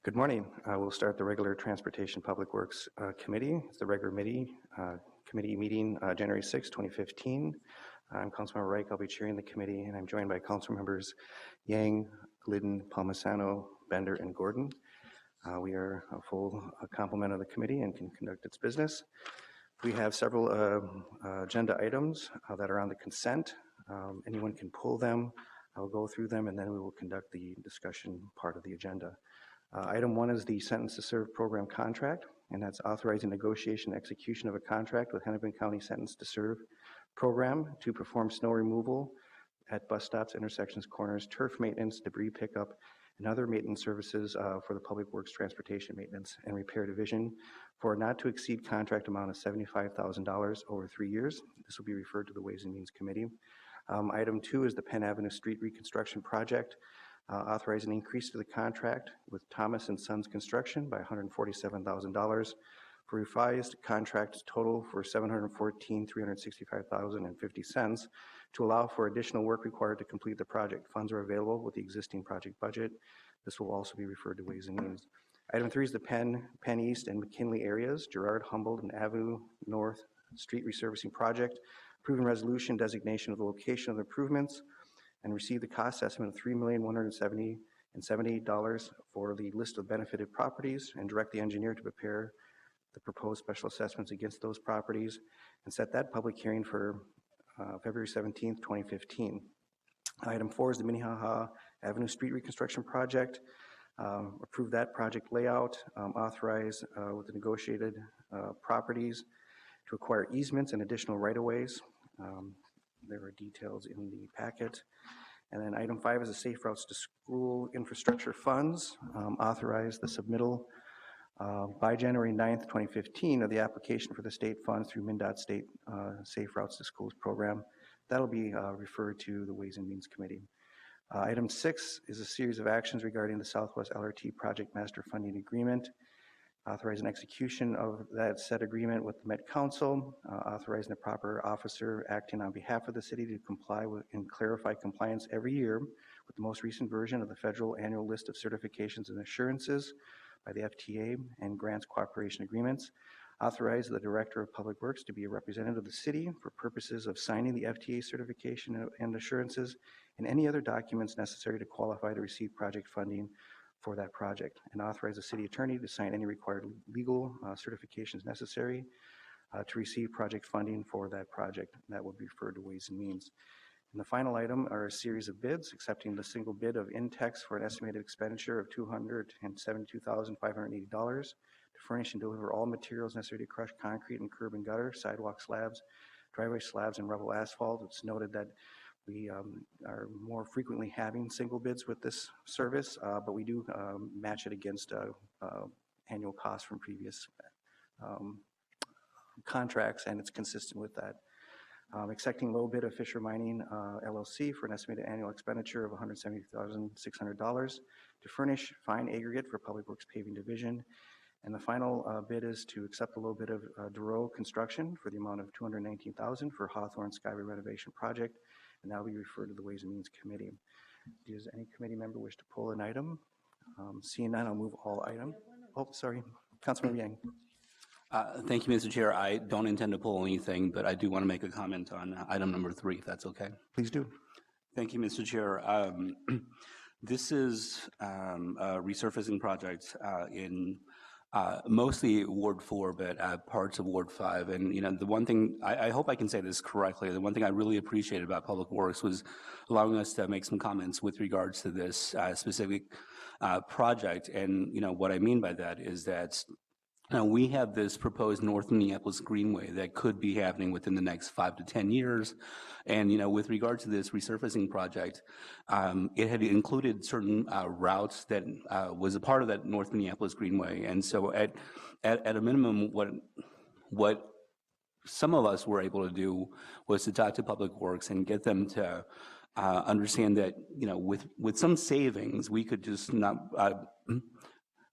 Good morning. We'll start the regular Transportation Public Works Committee. It's the regular committee meeting January 6, 2015. I'm Councilmember Reich. I'll be chairing the committee, and I'm joined by Council Members Yang, Glidden, Palmisano, Bender, and Gordon. We are a full complement of the committee and can conduct its business. We have several agenda items that are on the consent. Anyone can pull them. I'll go through them, and then we will conduct the discussion part of the agenda. Item 1 is the Sentence to Serve program contract, and that's authorizing negotiation and execution of a contract with Hennepin County Sentence to Serve program to perform snow removal at bus stops, intersections, corners, turf maintenance, debris pickup, and other maintenance services for the Public Works Transportation Maintenance and Repair Division for a not to exceed contract amount of $75,000 over 3 years. This will be referred to the Ways and Means Committee. Item 2 is the Penn Avenue Street Reconstruction Project. Authorize an increase to the contract with Thomas & Sons Construction by $147,000 for revised contract total for $714,365.50 to allow for additional work required to complete the project. Funds are available with the existing project budget. This will also be referred to Ways and Means. Item 3 is the Penn East, and McKinley areas, Girard, Humboldt, and Avenue North Street Resurfacing Project. Proven resolution designation of the location of the improvements, and receive the cost estimate of $3,170,078 for the list of benefited properties, and direct the engineer to prepare the proposed special assessments against those properties, and set that public hearing for February 17th, 2015. Item 4 is the Minneapolis Avenue Street Reconstruction Project. Approve that project layout, authorize with the negotiated properties to acquire easements and additional right-of-ways. There are details in the packet. And then item 5 is the Safe Routes to School Infrastructure Funds. Authorize the submittal by January 9th, 2015 of the application for the state funds through MnDOT State Safe Routes to Schools program. That'll be referred to the Ways and Means Committee. Item 6 is a series of actions regarding the Southwest LRT Project Master Funding Agreement. Authorize an execution of that said agreement with the Met Council, authorizing the proper officer acting on behalf of the city to comply with and clarify compliance every year with the most recent version of the federal annual list of certifications and assurances by the FTA and grants cooperation agreements. Authorize the Director of Public Works to be a representative of the city for purposes of signing the FTA certification and assurances and any other documents necessary to qualify to receive project funding for that project, and authorize the city attorney to sign any required legal certifications necessary to receive project funding for that project. That would be referred to Ways and Means. And the final item are a series of bids, accepting the single bid of Intex for an estimated expenditure of $272,580 to furnish and deliver all materials necessary to crush concrete and curb and gutter, sidewalk slabs, driveway slabs, and rubble asphalt. It's noted that we are more frequently having single bids with this service, but we do match it against annual costs from previous contracts, and it's consistent with that. Accepting low bid of Fisher Mining LLC for an estimated annual expenditure of $170,600 to furnish fine aggregate for Public Works Paving Division. And the final bid is to accept the low bid of Duro Construction for the amount of $219,000 for Hawthorne Skyway renovation project, and that will be referred to the Ways and Means Committee. Does any committee member wish to pull an item? Seeing none, I'll move all items. Oh, sorry, Councilmember Yang. Thank you, Mr. Chair. I don't intend to pull anything, but I do want to make a comment on item number 3, if that's okay. Please do. Thank you, Mr. Chair. This is a resurfacing project in mostly Ward 4, but parts of Ward 5. And the one thing, I hope I can say this correctly, the one thing I really appreciated about Public Works was allowing us to make some comments with regards to this specific project. And what I mean by that is that we have this proposed North Minneapolis Greenway that could be happening within the next 5 to 10 years. And, with regard to this resurfacing project, it had included certain routes that was a part of that North Minneapolis Greenway. And so at a minimum, what some of us were able to do was to talk to Public Works and get them to understand that, with some savings, we could just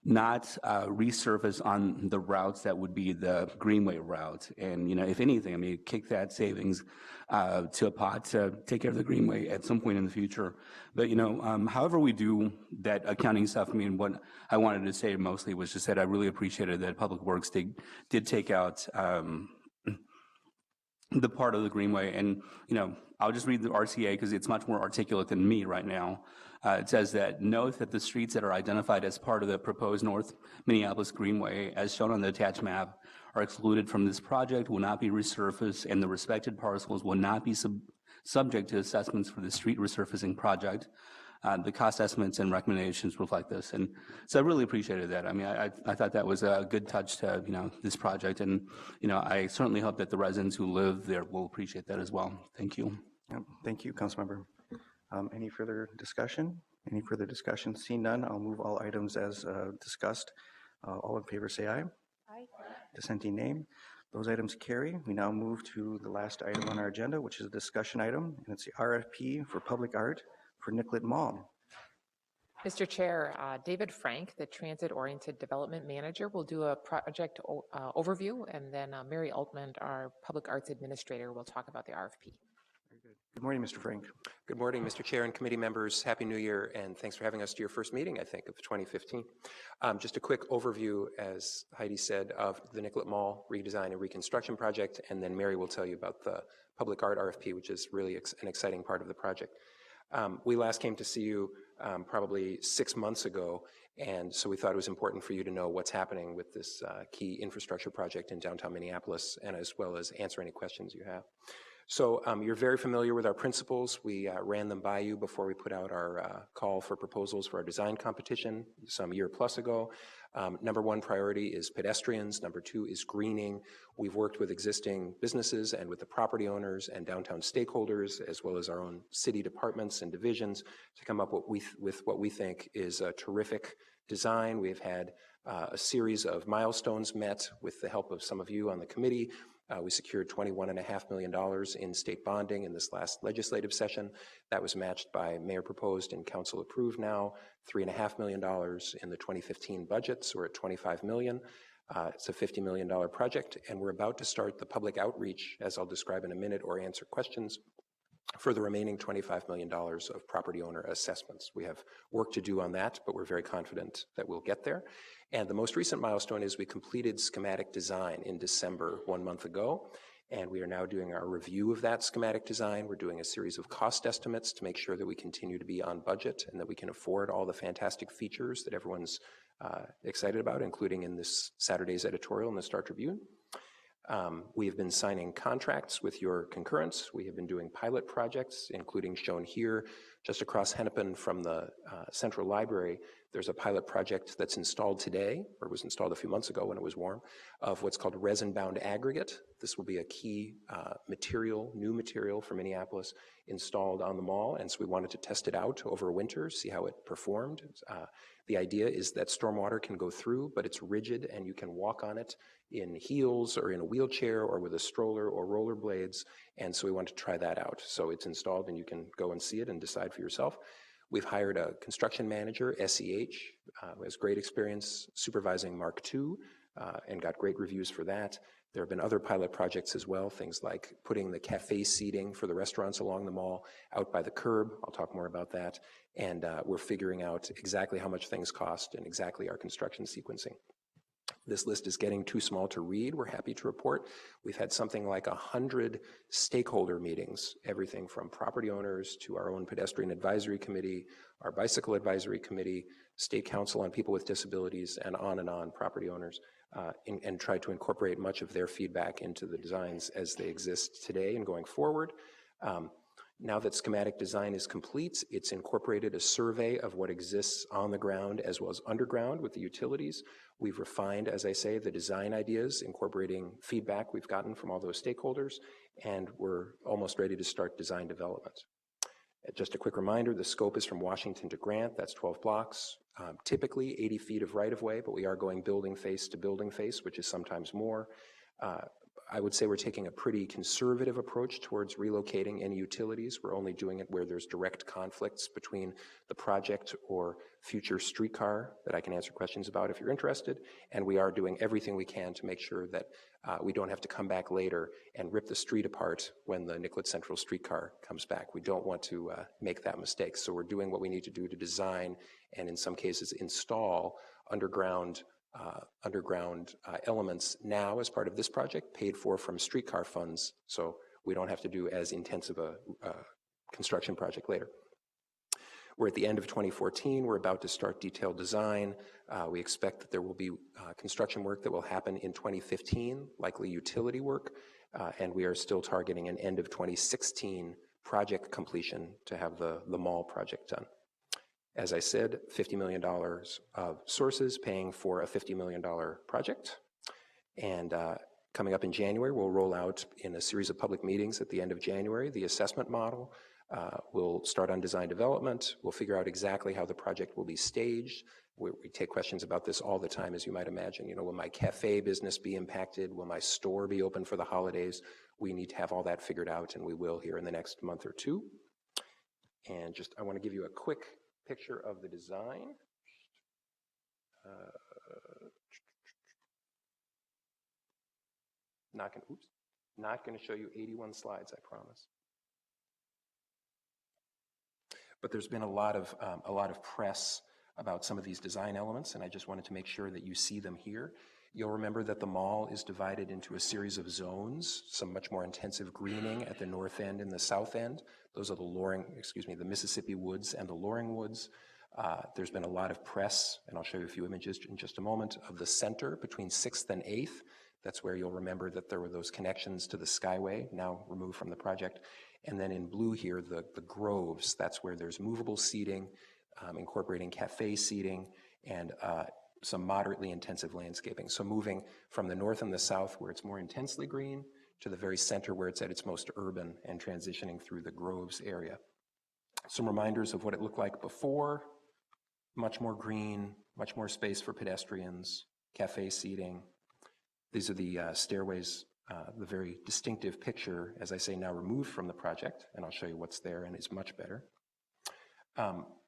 not resurface on the routes that would be the Greenway route. And, if anything, I mean, kick that savings to a pot to take care of the Greenway at some point in the future. But, however we do that accounting stuff, I mean, what I wanted to say mostly was just that I really appreciated that Public Works did take out the part of the Greenway. And, I'll just read the RCA because it's much more articulate than me right now. It says that note that the streets that are identified as part of the proposed North Minneapolis Greenway, as shown on the attached map, are excluded from this project, will not be resurfaced, and the respected parcels will not be subject to assessments for the street resurfacing project. The cost estimates and recommendations reflect this. And so I really appreciated that. I mean, I thought that was a good touch to, this project. And, I certainly hope that the residents who live there will appreciate that as well. Thank you. Thank you, Councilmember. Any further discussion? Any further discussion? Seeing none, I'll move all items as discussed. All in favor say aye. Aye. Dissenting name. Those items carry. We now move to the last item on our agenda, which is a discussion item, and it's the RFP for public art for Nicollet Mall. Mr. Chair, David Frank, the Transit-Oriented Development Manager, will do a project overview, and then Mary Altman, our Public Arts Administrator, will talk about the RFP. Very good. Good morning, Mr. Frank. Good morning, Mr. Chair and committee members. Happy New Year, and thanks for having us to your first meeting, I think, of 2015. Just a quick overview, as Heidi said, of the Nicollet Mall redesign and reconstruction project, and then Mary will tell you about the public art RFP, which is really an exciting part of the project. We last came to see you probably 6 months ago, and so we thought it was important for you to know what's happening with this key infrastructure project in downtown Minneapolis, and as well as answer any questions you have. So you're very familiar with our principles. We ran them by you before we put out our call for proposals for our design competition some year plus ago. Number one priority is pedestrians. Number two is greening. We've worked with existing businesses and with the property owners and downtown stakeholders, as well as our own city departments and divisions, to come up with what we think is a terrific design. We've had a series of milestones met with the help of some of you on the committee. We secured $21.5 million in state bonding in this last legislative session. That was matched by mayor proposed and council approved now, $3.5 million in the 2015 budget, so we're at $25 million. It's a $50 million project, and we're about to start the public outreach, as I'll describe in a minute, or answer questions for the remaining $25 million of property owner assessments. We have work to do on that, but we're very confident that we'll get there. And the most recent milestone is we completed schematic design in December, 1 month ago, and we are now doing our review of that schematic design. We're doing a series of cost estimates to make sure that we continue to be on budget and that we can afford all the fantastic features that everyone's excited about, including in this Saturday's editorial in the Star Tribune. We have been signing contracts with your concurrence. We have been doing pilot projects, including shown here just across Hennepin from the Central Library. There's a pilot project that's installed today, or was installed a few months ago when it was warm, of what's called resin-bound aggregate. This will be a key new material for Minneapolis installed on the mall, and so we wanted to test it out over winter, see how it performed. The idea is that stormwater can go through, but it's rigid and you can walk on it in heels or in a wheelchair or with a stroller or rollerblades, and so we want to try that out. So it's installed and you can go and see it and decide for yourself. We've hired a construction manager, SEH, who has great experience supervising Mark II and got great reviews for that. There have been other pilot projects as well, things like putting the cafe seating for the restaurants along the mall out by the curb. I'll talk more about that. And we're figuring out exactly how much things cost and exactly our construction sequencing. This list is getting too small to read, we're happy to report. We've had something like 100 stakeholder meetings, everything from property owners to our own pedestrian advisory committee, our bicycle advisory committee, state council on people with disabilities, and on, property owners, and tried to incorporate much of their feedback into the designs as they exist today and going forward. Now that schematic design is complete, it's incorporated a survey of what exists on the ground as well as underground with the utilities. We've refined, as I say, the design ideas, incorporating feedback we've gotten from all those stakeholders, and we're almost ready to start design development. Just a quick reminder, the scope is from Washington to Grant, that's 12 blocks, typically 80 feet of right-of-way, but we are going building face to building face, which is sometimes more. I would say we're taking a pretty conservative approach towards relocating any utilities. We're only doing it where there's direct conflicts between the project or future streetcar that I can answer questions about if you're interested. And we are doing everything we can to make sure that we don't have to come back later and rip the street apart when the Nicollet Central streetcar comes back. We don't want to make that mistake. So we're doing what we need to do to design and in some cases install underground elements now as part of this project, paid for from streetcar funds, so we don't have to do as intensive a construction project later. We're at the end of 2014. We're about to start detailed design. We expect that there will be construction work that will happen in 2015, likely utility work, and we are still targeting an end of 2016 project completion to have the mall project done. As I said, $50 million of sources paying for a $50 million project. And coming up in January, we'll roll out in a series of public meetings at the end of January the assessment model. We'll start on design development. We'll figure out exactly how the project will be staged. We take questions about this all the time, as you might imagine. You know, will my cafe business be impacted? Will my store be open for the holidays? We need to have all that figured out, and we will here in the next month or two. And just, I want to give you a quick picture of the design. Not going to show you 81 slides, I promise. But there's been a lot of press about some of these design elements, and I just wanted to make sure that you see them here. You'll remember that the mall is divided into a series of zones, some much more intensive greening at the north end and the south end. Those are the Mississippi Woods and the Loring Woods. There's been a lot of press, and I'll show you a few images in just a moment, of the center between 6th and 8th. That's where you'll remember that there were those connections to the Skyway, now removed from the project. And then in blue here, the groves, that's where there's movable seating, incorporating cafe seating, and some moderately intensive landscaping. So moving from the north and the south, where it's more intensely green, to the very center where it's at its most urban, and transitioning through the groves area. Some reminders of what it looked like before: much more green, much more space for pedestrians, cafe seating. These are the stairways, the very distinctive picture, as I say, now removed from the project, and I'll show you what's there, and it's much better.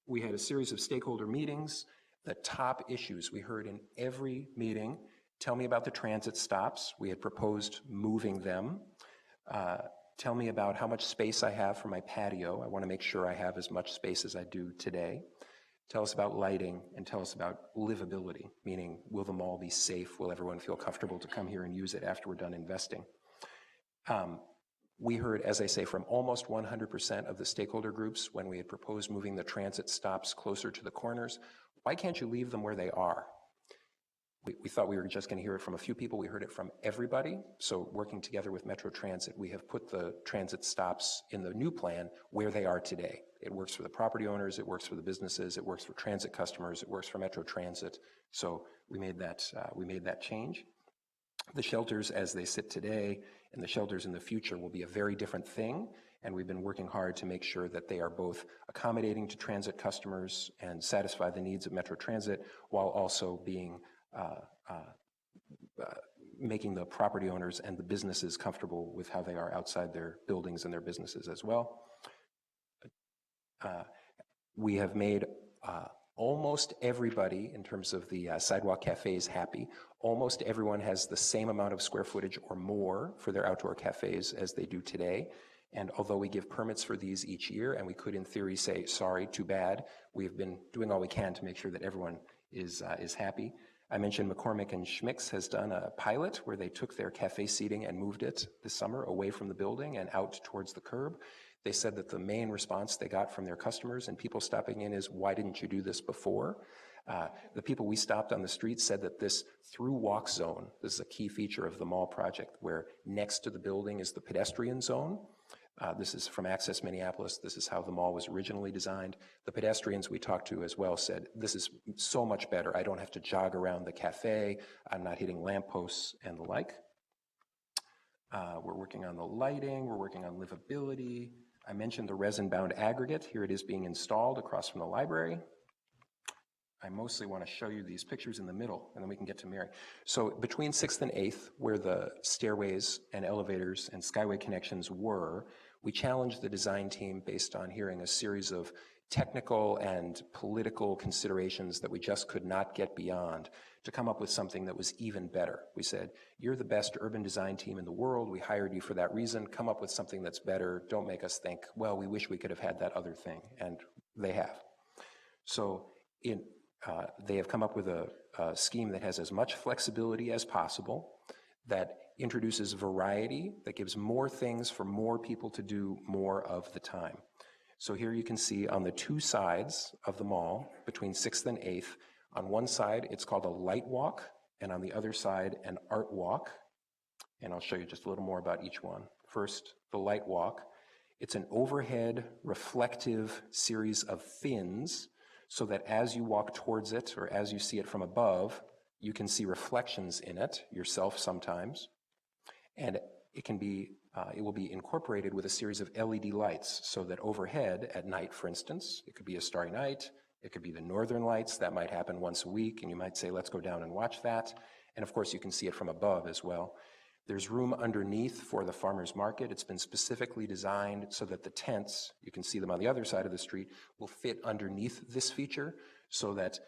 We had a series of stakeholder meetings. The top issues we heard in every meeting: tell me about the transit stops. We had proposed moving them. Tell me about how much space I have for my patio. I want to make sure I have as much space as I do today. Tell us about lighting, and tell us about livability, meaning will the mall be safe? Will everyone feel comfortable to come here and use it after we're done investing? We heard, as I say, from almost 100% of the stakeholder groups when we had proposed moving the transit stops closer to the corners: why can't you leave them where they are? We thought we were just going to hear it from a few people. We heard it from everybody. So working together with Metro Transit, we have put the transit stops in the new plan where they are today. It works for the property owners, it works for the businesses, it works for transit customers, it works for Metro Transit. So we made that change. The shelters as they sit today and the shelters in the future will be a very different thing, and we've been working hard to make sure that they are both accommodating to transit customers and satisfy the needs of Metro Transit, while also being making the property owners and the businesses comfortable with how they are outside their buildings and their businesses as well. We have made almost everybody, in terms of the sidewalk cafes, happy. Almost everyone has the same amount of square footage or more for their outdoor cafes as they do today. And although we give permits for these each year, and we could in theory say, sorry, too bad, we've been doing all we can to make sure that everyone is happy. I mentioned McCormick and Schmick's has done a pilot where they took their cafe seating and moved it this summer away from the building and out towards the curb. They said that the main response they got from their customers and people stopping in is, why didn't you do this before? The people we stopped on the street said that this through walk zone, this is a key feature of the mall project, where next to the building is the pedestrian zone. This is from Access Minneapolis. This is how the mall was originally designed. The pedestrians we talked to as well said, this is so much better. I don't have to jog around the cafe. I'm not hitting lampposts and the like. We're working on the lighting. We're working on livability. I mentioned the resin-bound aggregate. Here it is being installed across from the library. I mostly want to show you these pictures in the middle, and then we can get to Mary. So between 6th and 8th, where the stairways and elevators and skyway connections were, we challenged the design team based on hearing a series of technical and political considerations that we just could not get beyond to come up with something that was even better. We said, you're the best urban design team in the world. We hired you for that reason. Come up with something that's better. Don't make us think, well, we wish we could have had that other thing. And they have. So they have come up with a scheme that has as much flexibility as possible, that introduces variety, that gives more things for more people to do more of the time. So here you can see on the two sides of the mall, between 6th and 8th, on one side it's called a light walk, and on the other side an art walk. And I'll show you just a little more about each one. First, the light walk. It's an overhead reflective series of fins, so that as you walk towards it, or as you see it from above, you can see reflections in it, yourself sometimes. And it will be incorporated with a series of LED lights, so that overhead at night, for instance, it could be a starry night, it could be the northern lights, that might happen once a week, and you might say, let's go down and watch that. And of course, you can see it from above as well. There's room underneath for the farmer's market. It's been specifically designed so that the tents, you can see them on the other side of the street, will fit underneath this feature so that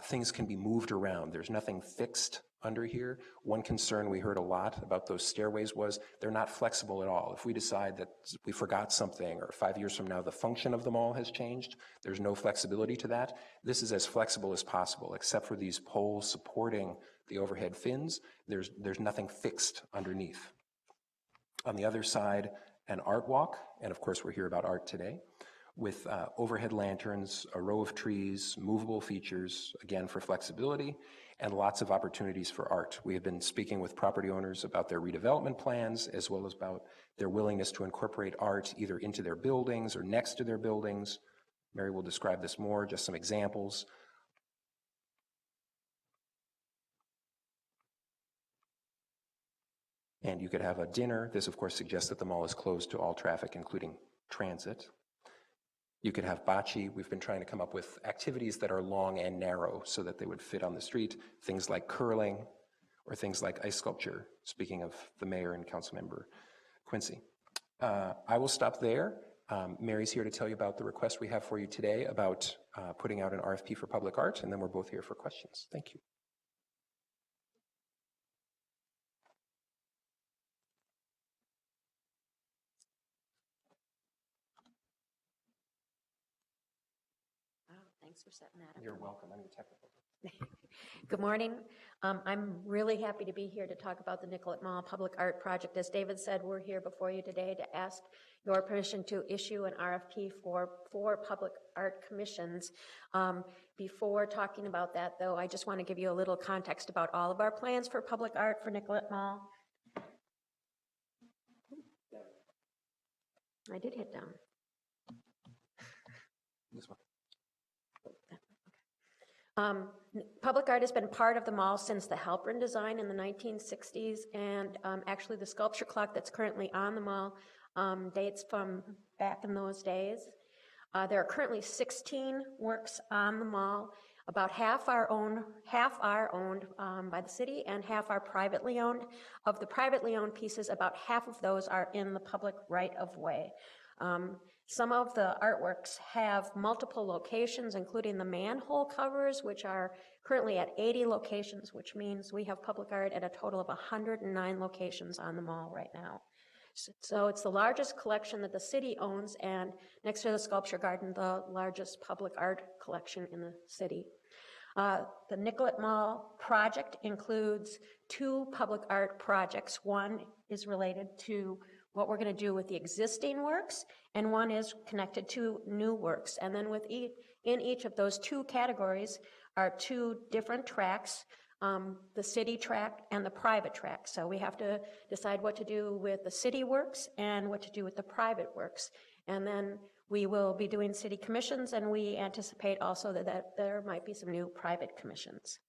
things can be moved around. There's nothing fixed under here. One concern we heard a lot about those stairways was they're not flexible at all. If we decide that we forgot something, or 5 years from now the function of the mall has changed, there's no flexibility to that. This is as flexible as possible, except for these poles supporting the overhead fins. There's nothing fixed underneath. On the other side, an art walk, and of course we're here about art today, with overhead lanterns, a row of trees, movable features, again for flexibility, and lots of opportunities for art. We have been speaking with property owners about their redevelopment plans, as well as about their willingness to incorporate art either into their buildings or next to their buildings. Mary will describe this more, just some examples. And you could have a dinner. This, of course, suggests that the mall is closed to all traffic, including transit. You could have bocce. We've been trying to come up with activities that are long and narrow so that they would fit on the street. Things like curling or things like ice sculpture, speaking of the mayor and council member Quincy. I will stop there. Mary's here to tell you about the request we have for you today about putting out an RFP for public art, and then we're both here for questions. Thank you. Thanks for setting that up. You're welcome. I'm your technical. Good morning. I'm really happy to be here to talk about the Nicollet Mall Public Art Project. As David said, we're here before you today to ask your permission to issue an RFP for 4 public art commissions. Before talking about that, though, I just want to give you a little context about all of our plans for public art for Nicollet Mall. I did hit down. This one. Public art has been part of the mall since the Halprin design in the 1960s, and actually the sculpture clock that's currently on the mall dates from back in those days. There are currently 16 works on the mall. About half are owned by the city and half are privately owned. Of the privately owned pieces, about half of those are in the public right-of-way. Some of the artworks have multiple locations, including the manhole covers, which are currently at 80 locations, which means we have public art at a total of 109 locations on the mall right now. So it's the largest collection that the city owns, and next to the Sculpture Garden, the largest public art collection in the city. The Nicollet Mall project includes 2 public art projects. One is related to what we're going to do with the existing works, and one is connected to new works. And then in each of those 2 categories are 2 different tracks, the city track and the private track. So we have to decide what to do with the city works and what to do with the private works. And then we will be doing city commissions, and we anticipate also that there might be some new private commissions.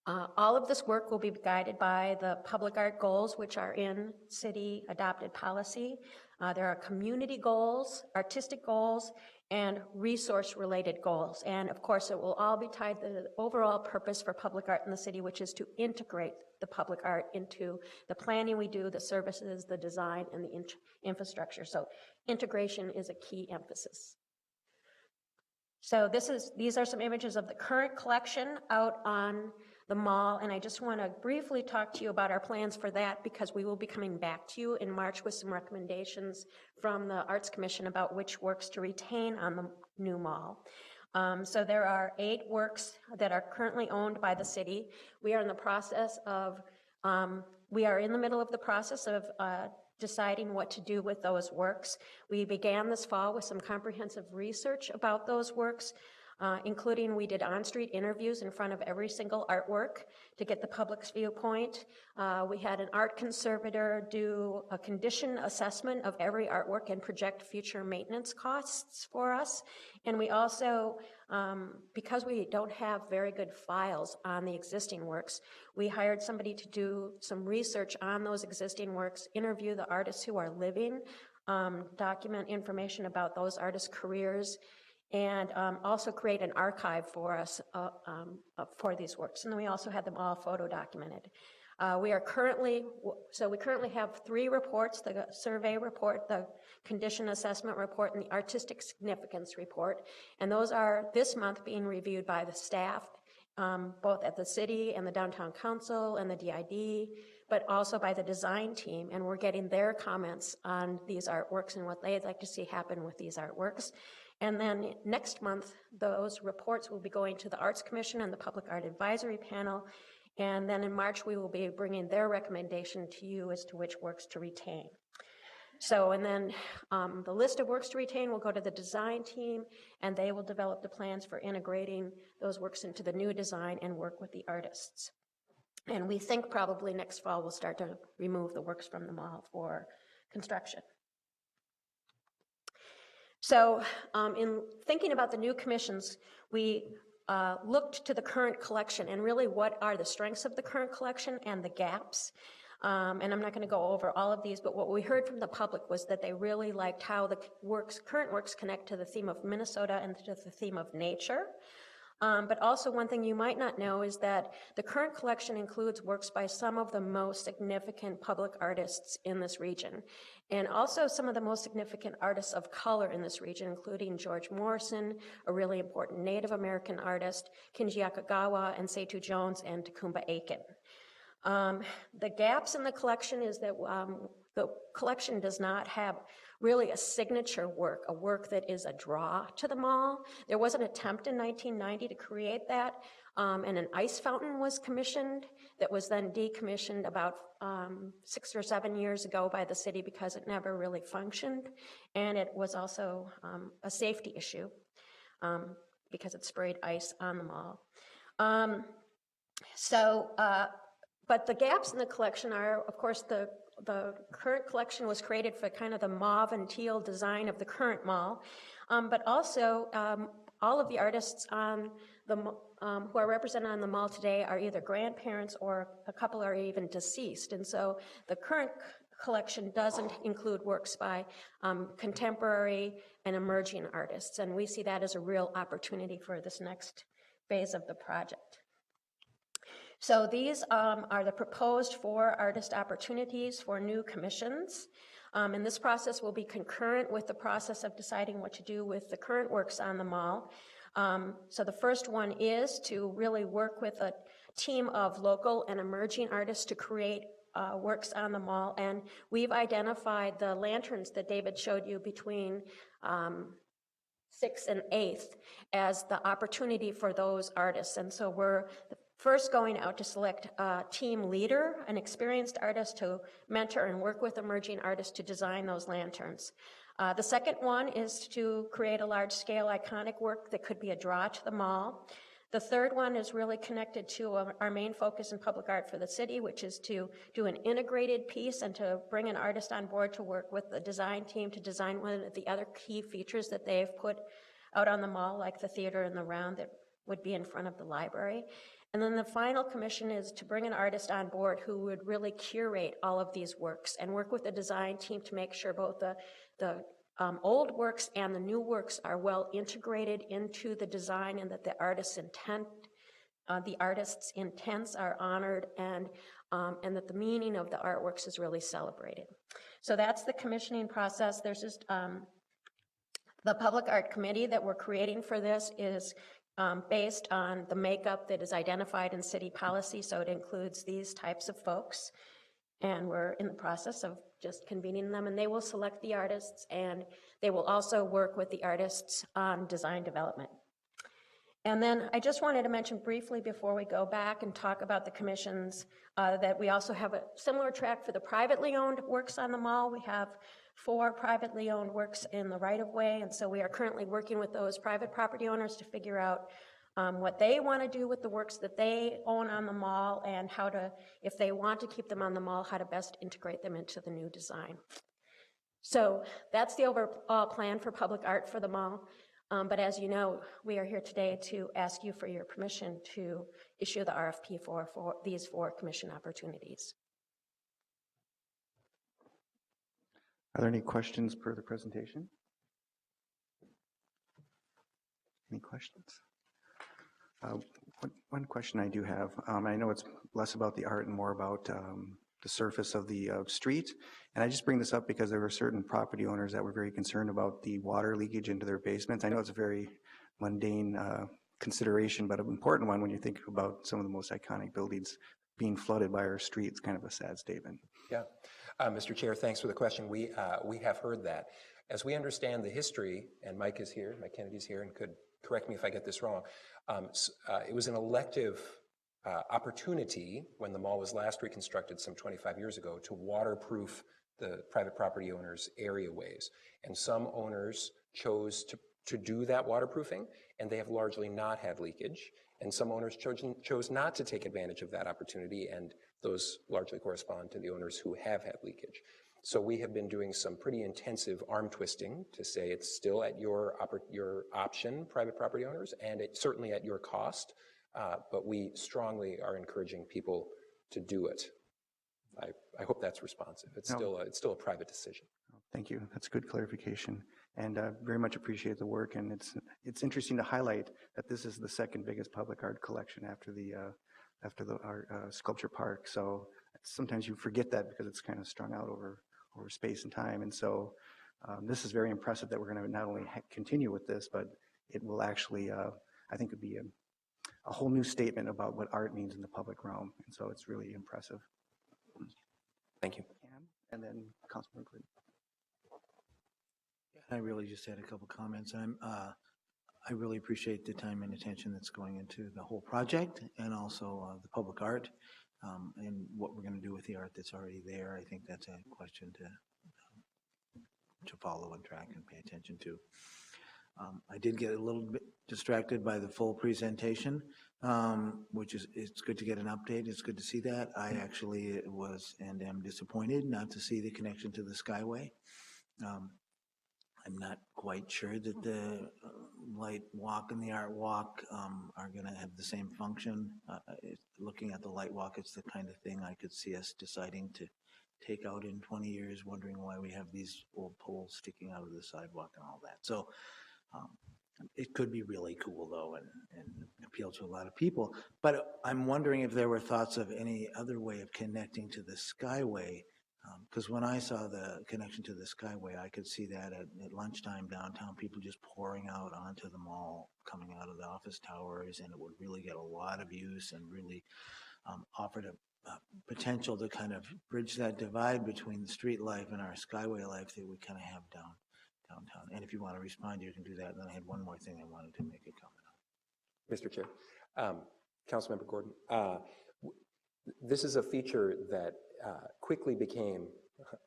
All of this work will be guided by the public art goals, which are in city adopted policy. There are community goals, artistic goals, and resource-related goals. And of course, it will all be tied to the overall purpose for public art in the city, which is to integrate the public art into the planning we do, the services, the design, and the infrastructure. So integration is a key emphasis. So these are some images of the current collection out on the mall, and I just want to briefly talk to you about our plans for that, because we will be coming back to you in March with some recommendations from the Arts Commission about which works to retain on the new mall. So there are 8 works that are currently owned by the city. We are in the middle of the process of deciding what to do with those works. We began this fall with some comprehensive research about those works, including we did on-street interviews in front of every single artwork to get the public's viewpoint. We had an art conservator do a condition assessment of every artwork and project future maintenance costs for us. And we also, because we don't have very good files on the existing works, we hired somebody to do some research on those existing works, interview the artists who are living, document information about those artists' careers, and also create an archive for us for these works. And then we also had them all photo documented. We currently have 3 reports: the survey report, the condition assessment report, and the artistic significance report. And those are this month being reviewed by the staff, both at the city and the downtown council and the DID, but also by the design team. And we're getting their comments on these artworks and what they'd like to see happen with these artworks. And then next month, those reports will be going to the Arts Commission and the Public Art Advisory Panel. And then in March, we will be bringing their recommendation to you as to which works to retain. So, and then the list of works to retain will go to the design team, and they will develop the plans for integrating those works into the new design and work with the artists. And we think probably next fall we'll start to remove the works from the mall for construction. So in thinking about the new commissions, we looked to the current collection and really what are the strengths of the current collection and the gaps. And I'm not going to go over all of these, but what we heard from the public was that they really liked how the current works connect to the theme of Minnesota and to the theme of nature. But also one thing you might not know is that the current collection includes works by some of the most significant public artists in this region, and also some of the most significant artists of color in this region, including George Morrison, a really important Native American artist, Kinji Akagawa, and Seitu Jones, and Tacumba Aiken. The gaps in the collection is that the collection does not have really a signature work, a work that is a draw to the mall. There was an attempt in 1990 to create that, and an ice fountain was commissioned that was then decommissioned about 6 or 7 years ago by the city because it never really functioned, and it was also a safety issue because it sprayed ice on the mall. But the gaps in the collection are, of course, the current collection was created for kind of the mauve and teal design of the current mall, but also all of the artists on who are represented on the mall today are either grandparents or a couple are even deceased. And so the current collection doesn't include works by contemporary and emerging artists, and we see that as a real opportunity for this next phase of the project. So these are the proposed 4 artist opportunities for new commissions. And this process will be concurrent with the process of deciding what to do with the current works on the mall. So the first one is to really work with a team of local and emerging artists to create works on the mall. And we've identified the lanterns that David showed you between 6th and 8th as the opportunity for those artists. And so we're first going out to select a team leader, an experienced artist to mentor and work with emerging artists to design those lanterns. The second one is to create a large-scale iconic work that could be a draw to the mall. The third one is really connected to our main focus in public art for the city, which is to do an integrated piece and to bring an artist on board to work with the design team to design one of the other key features that they've put out on the mall, like the theater and the round that would be in front of the library. And then the final commission is to bring an artist on board who would really curate all of these works and work with the design team to make sure both the old works and the new works are well integrated into the design, and that the artist's intents are honored, and that the meaning of the artworks is really celebrated. So that's the commissioning process. There's just the Public Art Committee that we're creating for this is based on the makeup that is identified in city policy, so it includes these types of folks. And we're in the process of just convening them, and they will select the artists, and they will also work with the artists on design development. And then I just wanted to mention briefly before we go back and talk about the commissions that we also have a similar track for the privately owned works on the mall. We have 4 privately owned works in the right-of-way, and so we are currently working with those private property owners to figure out what they want to do with the works that they own on the mall, and how to, if they want to keep them on the mall, how to best integrate them into the new design. So that's the overall plan for public art for the mall. But as you know, we are here today to ask you for your permission to issue the RFP for these 4 commission opportunities. Are there any questions per the presentation? Any questions? One question I do have, I know it's less about the art and more about the surface of the street. And I just bring this up because there were certain property owners that were very concerned about the water leakage into their basements. I know it's a very mundane consideration, but an important one when you think about some of the most iconic buildings being flooded by our street. It's kind of a sad statement. Yeah. Mr. Chair, thanks for the question. We have heard that. As we understand the history, and Mike is here, Mike Kennedy's here, and could correct me if I get this wrong, it was an elective opportunity when the mall was last reconstructed some 25 years ago to waterproof the private property owners' areaways. And some owners chose to do that waterproofing, and they have largely not had leakage. And some owners chose not to take advantage of that opportunity, and those largely correspond to the owners who have had leakage. So we have been doing some pretty intensive arm twisting to say it's still at your option, private property owners, and it's certainly at your cost, but we strongly are encouraging people to do it. I hope that's responsive. It's still a private decision. Thank you. That's good clarification, and very much appreciate the work. And it's interesting to highlight that this is the second biggest public art collection after the art, sculpture park. So sometimes you forget that because it's kind of strung out over space and time. And so this is very impressive that we're going to not only continue with this, but it will actually, I think, it'd be a whole new statement about what art means in the public realm. And so it's really impressive. Thank you. And then Councilman Glidden. I really just had a couple comments. I really appreciate the time and attention that's going into the whole project, and also the public art, and what we're going to do with the art that's already there. I think that's a question to follow and track and pay attention to. I did get a little bit distracted by the full presentation, which is, it's good to get an update. It's good to see that. I actually was and am disappointed not to see the connection to the Skyway. I'm not quite sure that the light walk and the art walk are going to have the same function. Looking at the light walk, it's the kind of thing I could see us deciding to take out in 20 years, wondering why we have these old poles sticking out of the sidewalk and all that. So it could be really cool, though, and appeal to a lot of people. But I'm wondering if there were thoughts of any other way of connecting to the Skyway. Because when I saw the connection to the Skyway, I could see that at lunchtime downtown, people just pouring out onto the mall, coming out of the office towers, and it would really get a lot of use and really offered a potential to kind of bridge that divide between the street life and our Skyway life that we kind of have downtown. And if you want to respond, you can do that. And then I had one more thing I wanted to make a comment on. Mr. Chair, Councilmember Gordon, this is a feature that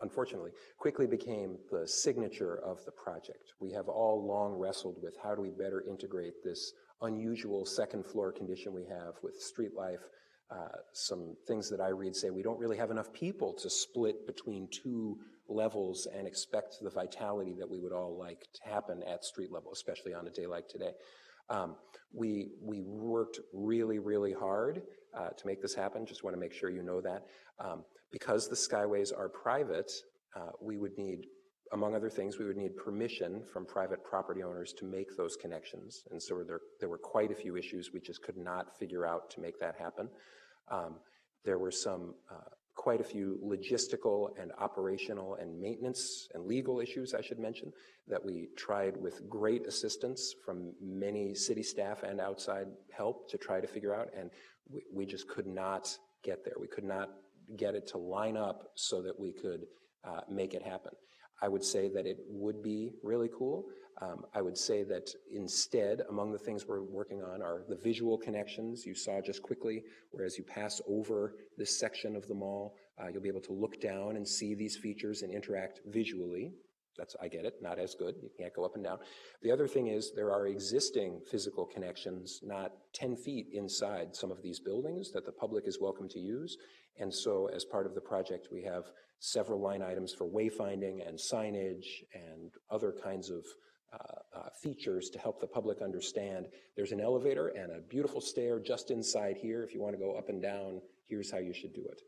unfortunately, quickly became the signature of the project. We have all long wrestled with how do we better integrate this unusual second floor condition we have with street life. Some things that I read say we don't really have enough people to split between 2 levels and expect the vitality that we would all like to happen at street level, especially on a day like today. We worked really, really hard to make this happen. Just want to make sure you know that. Because the skyways are private, we would need, among other things, we would need permission from private property owners to make those connections. And so there were quite a few issues we just could not figure out to make that happen. There were quite a few logistical and operational and maintenance and legal issues, I should mention, that we tried with great assistance from many city staff and outside help to try to figure out, and we just could not get there. We could not get it to line up so that we could make it happen. I would say that it would be really cool. I would say that instead, among the things we're working on are the visual connections you saw just quickly, where as you pass over this section of the mall, you'll be able to look down and see these features and interact visually. I get it, not as good. You can't go up and down. The other thing is there are existing physical connections not 10 feet inside some of these buildings that the public is welcome to use. And so as part of the project, we have several line items for wayfinding and signage and other kinds of features to help the public understand there's an elevator and a beautiful stair just inside here. If you want to go up and down, here's how you should do it.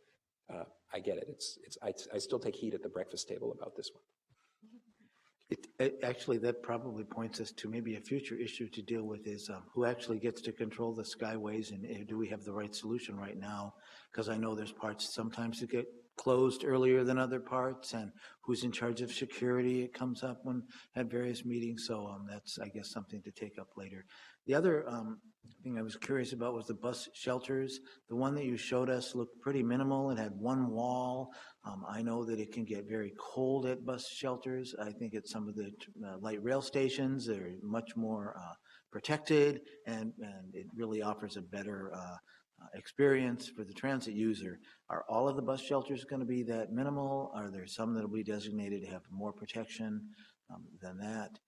I get it. I still take heat at the breakfast table about this one. Actually, that probably points us to maybe a future issue to deal with is who actually gets to control the skyways, and do we have the right solution right now? Because I know there's parts sometimes that get closed earlier than other parts, and who's in charge of security. It comes up at various meetings, so that's, I guess, something to take up later. The other thing I was curious about was the bus shelters. The one that you showed us looked pretty minimal. It had one wall. I know that it can get very cold at bus shelters. I think at some of the light rail stations, they're much more protected, and it really offers a better experience for the transit user. Are all of the bus shelters going to be that minimal? Are there some that will be designated to have more protection than that?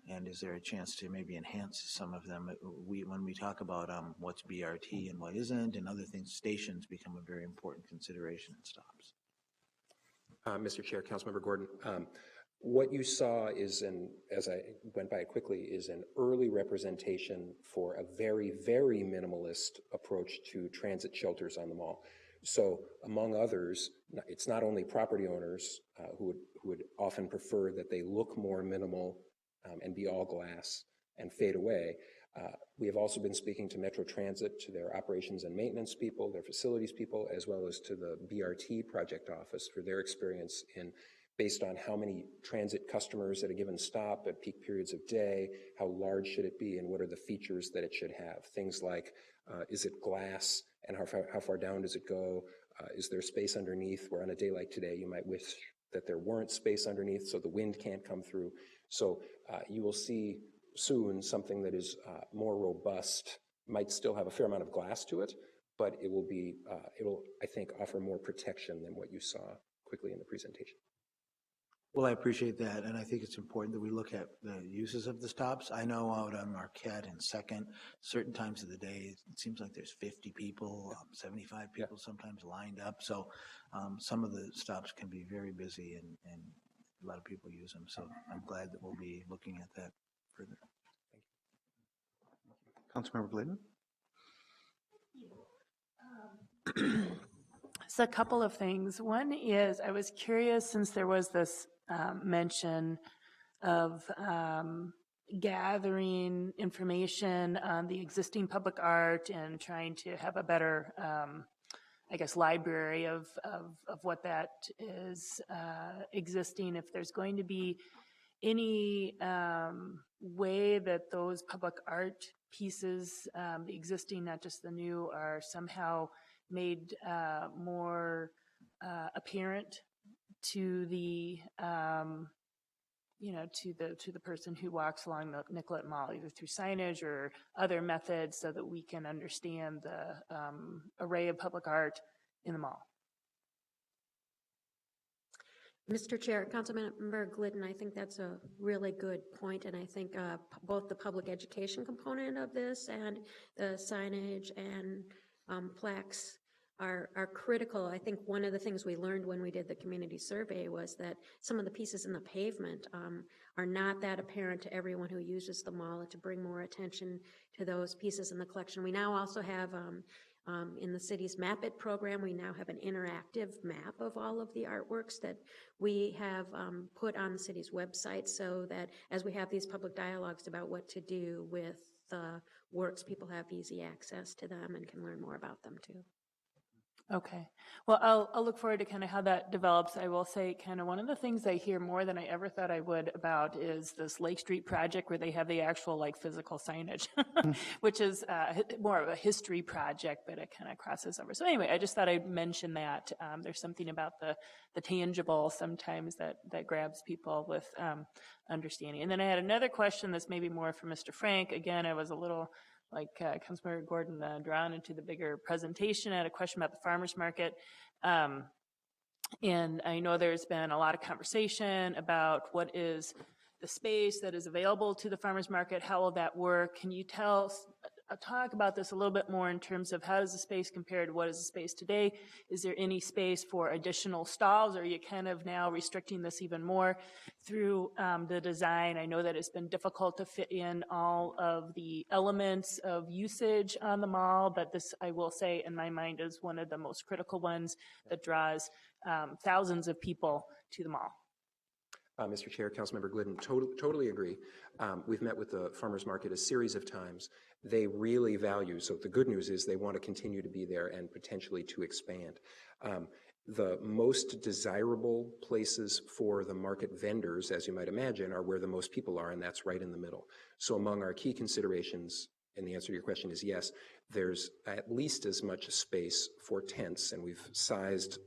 And is there a chance to maybe enhance some of them? When we talk about what's BRT and what isn't and other things, stations become a very important consideration in stops. Mr. Chair, Councilmember Gordon, what you saw is, as I went by it quickly, is an early representation for a very, very minimalist approach to transit shelters on the mall. So among others, it's not only property owners who would often prefer that they look more minimal and be all glass and fade away. We have also been speaking to Metro Transit, to their operations and maintenance people, their facilities people, as well as to the BRT project office for their experience based on how many transit customers at a given stop at peak periods of day, how large should it be, and what are the features that it should have. Things like, is it glass, and how far down does it go? Is there space underneath, where on a day like today you might wish that there weren't space underneath so the wind can't come through. So you will see soon something that is more robust, might still have a fair amount of glass to it, but it will, I think, offer more protection than what you saw quickly in the presentation. Well, I appreciate that, and I think it's important that we look at the uses of the stops. I know out on Marquette and Second, certain times of the day, it seems like there's 50 people, 75 people sometimes lined up. So some of the stops can be very busy, and a lot of people use them. So I'm glad that we'll be looking at that further. Councilmember Glidden? So a couple of things. One is, I was curious, since there was this mention of gathering information on the existing public art and trying to have a better, I guess, library of what that is existing. If there's going to be any way that those public art pieces, the existing, not just the new, are somehow made more apparent to the to the person who walks along the Nicollet Mall, either through signage or other methods, so that we can understand the array of public art in the mall. Mr. Chair, Councilmember Glidden, I think that's a really good point, and I think both the public education component of this and the signage and plaques are critical. I think one of the things we learned when we did the community survey was that some of the pieces in the pavement are not that apparent to everyone who uses the mall, to bring more attention to those pieces in the collection. We now also have, in the city's Map It program, we now have an interactive map of all of the artworks that we have put on the city's website, so that as we have these public dialogues about what to do with the works, people have easy access to them and can learn more about them too. Okay. Well, I'll look forward to kind of how that develops. I will say kind of one of the things I hear more than I ever thought I would about is this Lake Street project where they have the actual like physical signage, which is more of a history project, but it kind of crosses over. So anyway, I just thought I'd mention that. There's something about the tangible sometimes that grabs people with understanding. And then I had another question that's maybe more for Mr. Frank. Again, I was a little like Councilmember Gordon drawn into the bigger presentation. I had a question about the farmers market. And I know there's been a lot of conversation about what is the space that is available to the farmers market. How will that work? Can you talk about this a little bit more in terms of how does the space compare to what is the space today? Is there any space for additional stalls? Or are you kind of now restricting this even more through the design? I know that it's been difficult to fit in all of the elements of usage on the mall, but this, I will say, in my mind, is one of the most critical ones that draws thousands of people to the mall. Mr. Chair, Councilmember Glidden, totally agree. We've met with the farmers market a series of times. They really value, so the good news is they want to continue to be there and potentially to expand. The most desirable places for the market vendors, as you might imagine, are where the most people are, and that's right in the middle. So among our key considerations, and the answer to your question is yes, there's at least as much space for tents, and we've sized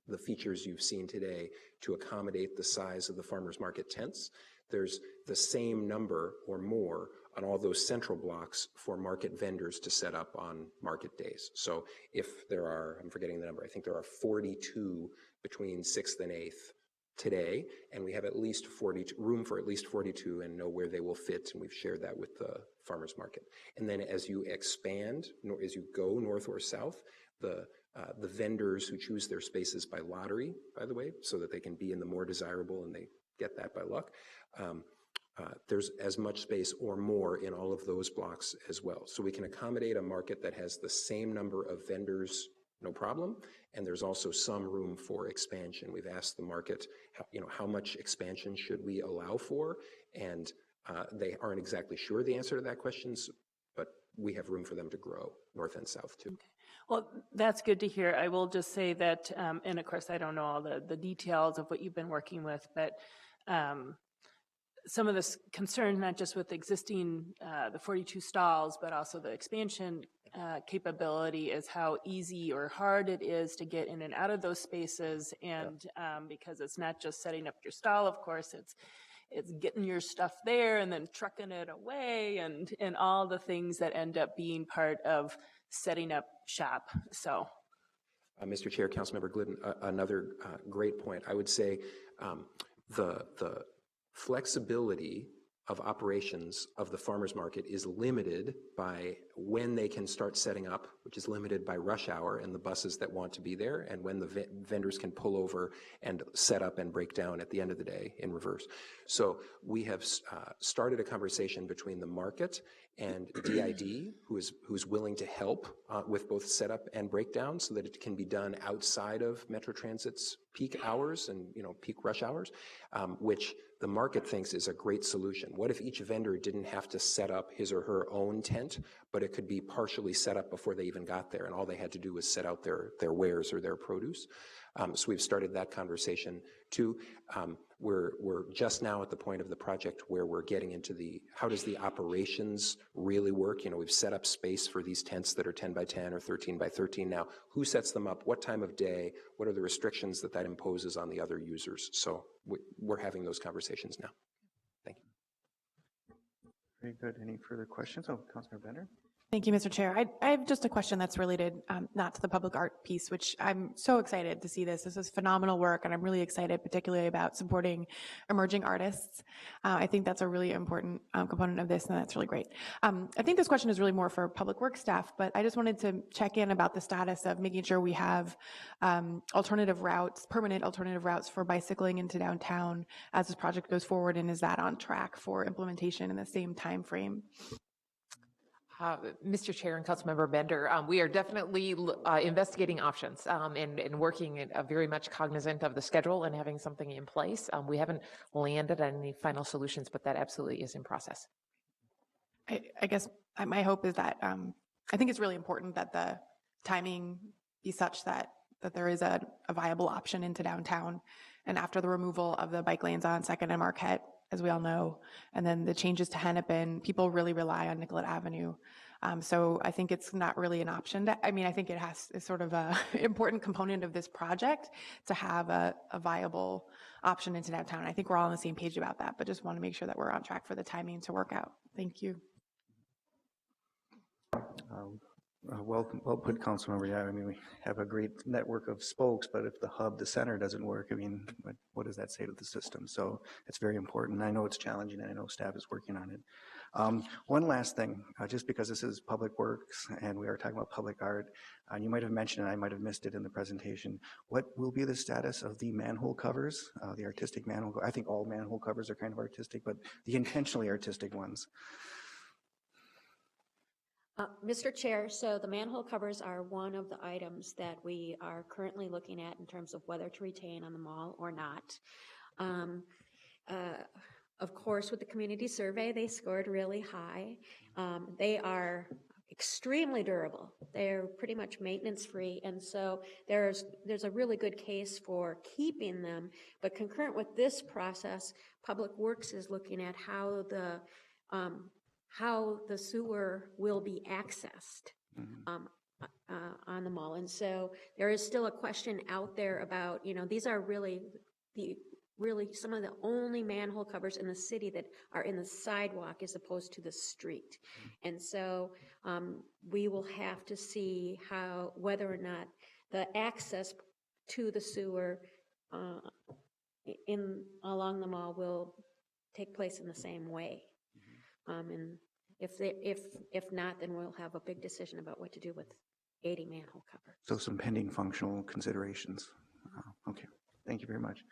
the features you've seen today to accommodate the size of the farmers market tents. There's the same number or more on all those central blocks for market vendors to set up on market days. So if there are, I'm forgetting the number, I think there are 42 between 6th and 8th today, and we have at least 42, room for at least 42 and know where they will fit, and we've shared that with the farmers market. And then as you expand, as you go north or south, the vendors who choose their spaces by lottery, by the way, so that they can be in the more desirable and they get that by luck, there's as much space or more in all of those blocks as well. So we can accommodate a market that has the same number of vendors, no problem, and there's also some room for expansion. We've asked the market, how much expansion should we allow for, and they aren't exactly sure the answer to that question, but we have room for them to grow north and south too. Okay. Well, that's good to hear. I will just say that, and of course I don't know all the details of what you've been working with, but some of this concern, not just with existing, the 42 stalls, but also the expansion capability is how easy or hard it is to get in and out of those spaces. And because it's not just setting up your stall, of course, it's getting your stuff there and then trucking it away and all the things that end up being part of setting up shop. So. Mr. Chair, Councilmember Glidden, another great point. I would say the flexibility of operations of the farmers market is limited by when they can start setting up, which is limited by rush hour and the buses that want to be there, and when the vendors can pull over and set up and break down at the end of the day in reverse. So we have started a conversation between the market and DID, who's willing to help with both setup and breakdown so that it can be done outside of Metro Transit's peak hours and peak rush hours, which the market thinks is a great solution. What if each vendor didn't have to set up his or her own tent, but it could be partially set up before they even got there, and all they had to do was set out their wares or their produce? So we've started that conversation too. We're just now at the point of the project where we're getting into how does the operations really work? We've set up space for these tents that are 10 by 10 or 13 by 13 now. Who sets them up? What time of day? What are the restrictions that imposes on the other users? So we're having those conversations now. Thank you. Very good. Any further questions? Oh, Councilmember Bender. Thank you, Mr. Chair. I have just a question that's related not to the public art piece, which I'm so excited to see this. This is phenomenal work, and I'm really excited particularly about supporting emerging artists. I think that's a really important component of this, and that's really great. I think this question is really more for public works staff, but I just wanted to check in about the status of making sure we have alternative routes, permanent alternative routes for bicycling into downtown as this project goes forward, and is that on track for implementation in the same time frame? Mr. Chair and Councilmember Bender, we are definitely investigating options and working very much cognizant of the schedule and having something in place. We haven't landed on any final solutions, but that absolutely is in process. I guess my hope is that I think it's really important that the timing be such that there is a viable option into downtown. And after the removal of the bike lanes on 2nd and Marquette, as we all know, and then the changes to Hennepin, people really rely on Nicollet Avenue. So I think it's not really an option. I think it's sort of an important component of this project to have a viable option into downtown. I think we're all on the same page about that, but just want to make sure that we're on track for the timing to work out. Thank you. Well put, Councilmember. Yeah, I mean, we have a great network of spokes, but if the hub, the center doesn't work, I mean, what does that say to the system? So it's very important. I know it's challenging, and I know staff is working on it. One last thing, just because this is public works and we are talking about public art, you might have mentioned, and I might have missed it in the presentation, what will be the status of the manhole covers, the artistic manhole? I think all manhole covers are kind of artistic, but the intentionally artistic ones. Mr. Chair, so the manhole covers are one of the items that we are currently looking at in terms of whether to retain on the mall or not. Of course, with the community survey, they scored really high. They are extremely durable. They're pretty much maintenance-free, and so there's a really good case for keeping them. But concurrent with this process, Public Works is looking at how the sewer will be accessed on the mall. And so there is still a question out there about, these are really some of the only manhole covers in the city that are in the sidewalk as opposed to the street. And so we will have to see whether or not the access to the sewer along the mall will take place in the same way. And if not, then we'll have a big decision about what to do with 80 manhole cover. So some pending functional considerations. Okay, thank you very much.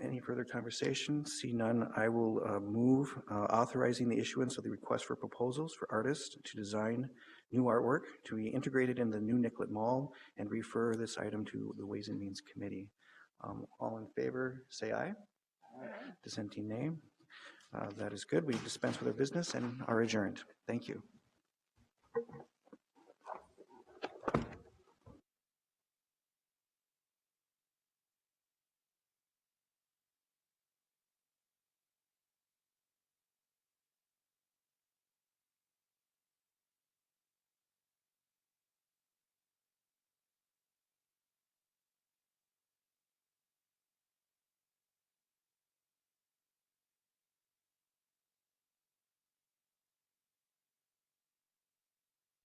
Any further conversation? See none, I will move authorizing the issuance of the request for proposals for artists to design new artwork to be integrated in the new Nicollet Mall and refer this item to the Ways and Means Committee. All in favor, say aye. Aye. Dissenting nay. That is good. We dispense with our business and are adjourned. Thank you.